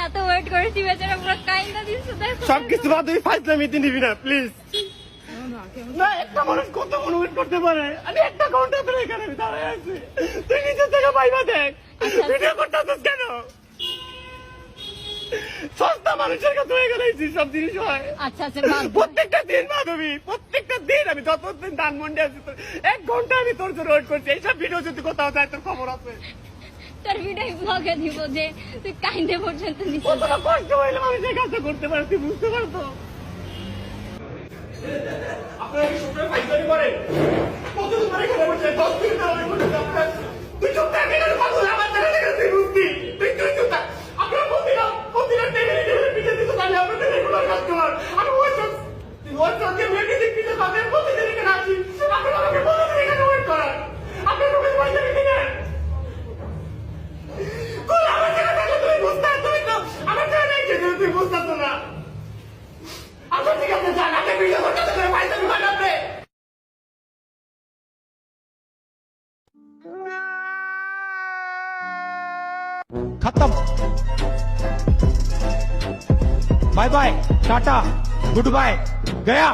এত ওয়েট করেছি বেচারা পুরো কাইন্দা দিচ্ছে দেখো সবকিছু বাদ তুই ফাইজলামি নিবি না প্লিজ। না একটা মানুষ কত ওয়েট করতে পারে? আমি একটা ঘন্টা ধরে এখানে দাঁড়ায় আছি, তুই নিজের থেকে পাইবা দেখ ভিডিও করতেছিস কেন? সস্তা মানুষের কাছে হয়ে গেছি সব জিনিস হয়। আচ্ছা আচ্ছা প্রত্যেকটা দিন মাধবী, প্রত্যেকটা দিন আমি যতদিন ধানমন্ডি আছি 1 ঘন্টা আমি তোর জন্য ওয়েট করছি। এইসব ভিডিও যদি কোথাও যায় তোর খবর আছে। তোর ভিডিও ব্লগে দিব যে তুই কাইন্দে পর্যন্ত নিছিস। কতটা কষ্ট হইলে মানুষ এই কাজটা করতে পারে তুই বুঝতে পারতো? আপনারা কি শুক্রের ফাইজলামি করেন? কতদিন ধরে এখানে বসে 10 মিনিট ধরে বসে আপনার তুই চুপ থাক, এখানে পাগল আমার জায়গা থেকে তুই বুঝতি, তুই চুপ থাক। আপনার প্রতিটা টেবিলে পিছিয়ে দিতে পারলে আপনাদের রেগুলার কাস্টমার। আমি ওর সঙ্গে মেডিসিন পিছিয়ে তাদের প্রতিদিন এখানে আসি, আপনারা আমাকে প্রতিদিন এখানে ওয়েট করান। আপনার রোগের ফাইজলামি দিবেন কোন আমার জায়গা থাকলে তুমি বুঝতে, তুমি তো আমার জায়গা নেই যে তুই বুঝতেছ না। আপনার ঠিক আছে যান, আপনি ভিডিও করতে করে ফাইজলামি করেন আপনি। खत्म। Bye bye, tata, goodbye, गया।